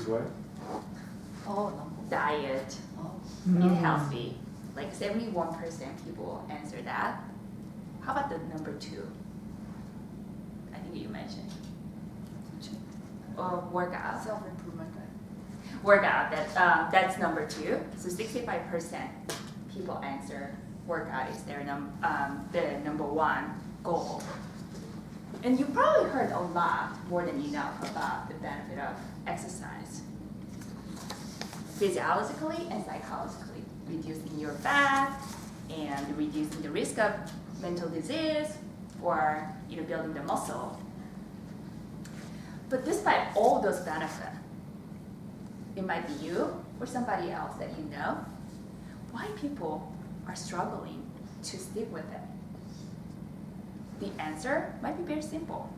what? Oh, Diet, eat healthy. Like 71% people answer that. How about the number 2? I think you mentioned. Workout. Self-improvement, right? Workout, that's number 2. So 65% people answer workout is their the number 1 goal. And you probably heard a lot, more than enough, about the benefit of exercise. Physiologically and psychologically, reducing your fat and reducing the risk of mental disease or building the muscle. But despite all those benefits, it might be you or somebody else that you know, why people are struggling to stick with it. The answer might be very simple,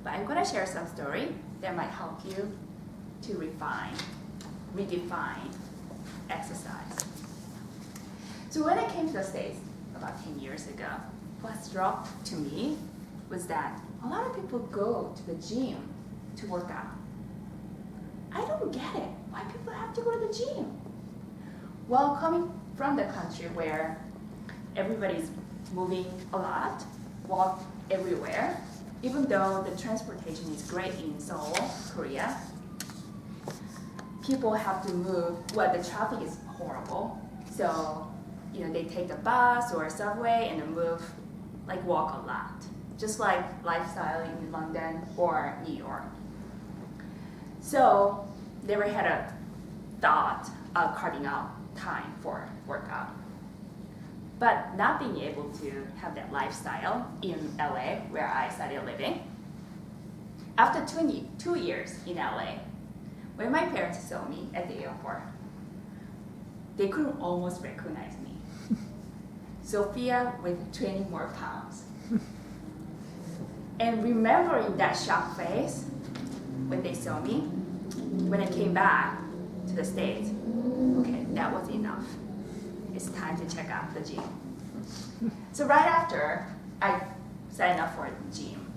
but I'm going to share some story that might help you to redefine exercise. So when I came to the States about 10 years ago, what struck to me was that a lot of people go to the gym to work out. I don't get it. Why people have to go to the gym? Well, coming from the country where everybody's moving a lot, walk everywhere, even though the transportation is great in Seoul, Korea, people have to move, the traffic is horrible. So, they take the bus or subway and then walk a lot. Just like lifestyle in London or New York. So, never had a thought of carving out time for workout. But not being able to have that lifestyle in LA, where I started living. After 22 years in LA, when my parents saw me at the airport, they couldn't almost recognize me. Sophia with 20 more pounds. And remembering that shocked face when they saw me, when I came back to the States, okay, that was enough. It's time to check out the gym. So right after, I signed up for the gym.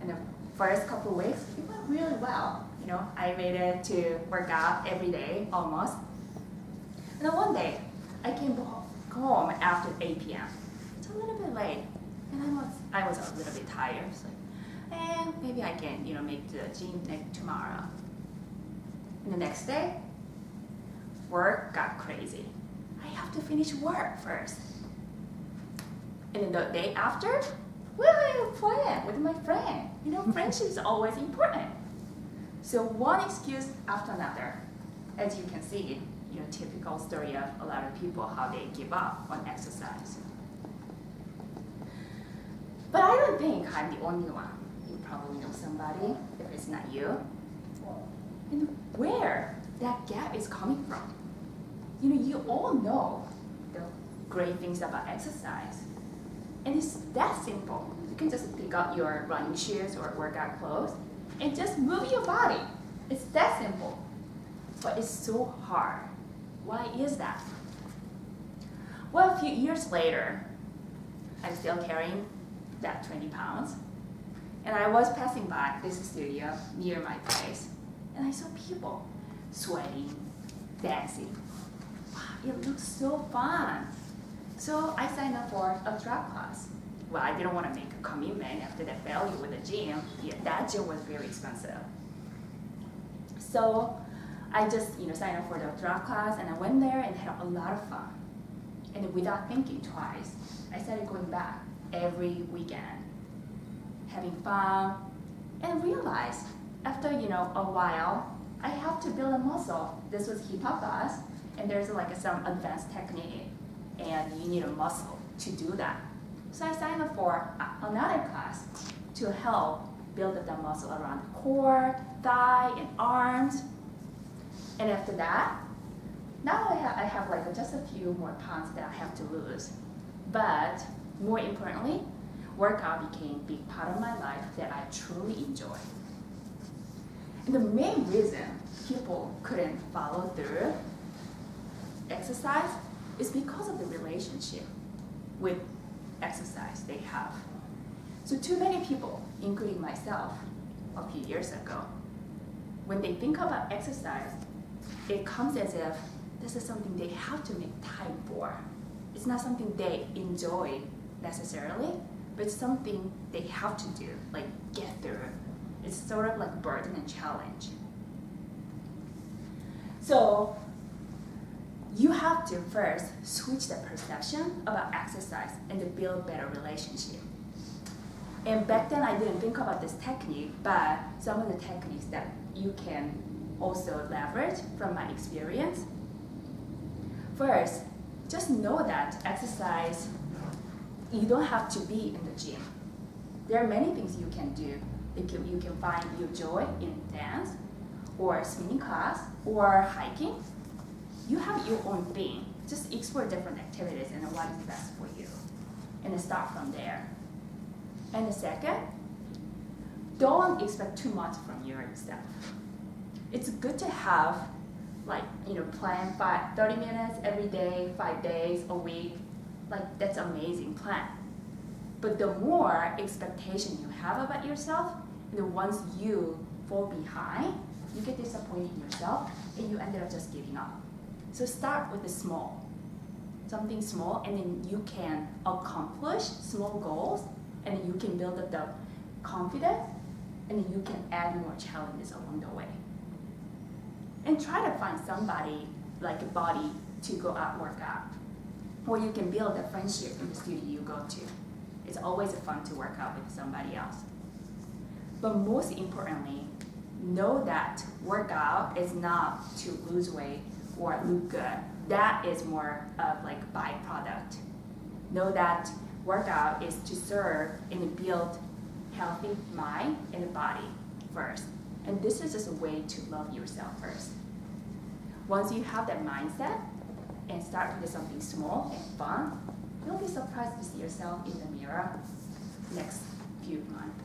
And the first couple of weeks, it went really well. I made it to work out every day, almost. And then one day, I came home after 8 p.m. It's a little bit late, and I was a little bit tired. So maybe I can, make the gym tomorrow. And the next day, work got crazy. I have to finish work first. And then the day after, I plan with my friend. Friendship is always important. So one excuse after another. As you can see, typical story of a lot of people, how they give up on exercise. But I don't think I'm the only one. You probably know somebody, if it's not you. And where that gap is coming from. You all know the great things about exercise. And it's that simple. You can just pick up your running shoes or workout clothes and just move your body. It's that simple. But it's so hard. Why is that? Well, a few years later, I'm still carrying that 20 pounds. And I was passing by this studio near my place, and I saw people sweating, dancing. Wow, it looks so fun. So I signed up for a drop class. Well, I didn't want to make a commitment after that failure with the gym. That gym was very expensive. So I just signed up for the drop class, and I went there and had a lot of fun. And without thinking twice, I started going back every weekend, having fun, and realized after a while, I have to build a muscle. This was hip hop class, and there's some advanced technique, and you need a muscle to do that. So I signed up for another class to help build up the muscle around the core, thigh, and arms. And after that, now I have just a few more pounds that I have to lose. But more importantly, workout became a big part of my life that I truly enjoy. And the main reason people couldn't follow through exercise is because of the relationship with exercise they have. So too many people, including myself a few years ago, when they think about exercise, it comes as if this is something they have to make time for. It's not something they enjoy necessarily, but it's something they have to do, like get through. It's sort of like burden and challenge. So you have to first switch the perception about exercise and to build better relationship. And back then I didn't think about this technique, but some of the techniques that you can also leverage from my experience. First, just know that exercise, you don't have to be in the gym. There are many things you can do. You can find your joy in dance, or spinning class, or hiking. You have your own thing. Just explore different activities and what is best for you. And then start from there. And the second, don't expect too much from yourself. It's good to have, plan 30 minutes every day, 5 days a week. That's amazing plan. But the more expectation you have about yourself, and once you fall behind, you get disappointed in yourself, and you ended up just giving up. So start with the small, something small, and then you can accomplish small goals, and then you can build up the confidence, and then you can add more challenges along the way. And try to find somebody like a buddy to go out work out. Or you can build a friendship in the studio you go to. It's always fun to work out with somebody else. But most importantly, know that workout is not to lose weight or look good. That is more of byproduct. Know that workout is to serve and build healthy mind and body first. And this is just a way to love yourself first. Once you have that mindset and start with something small and fun, you'll be surprised to see yourself in the mirror next few months.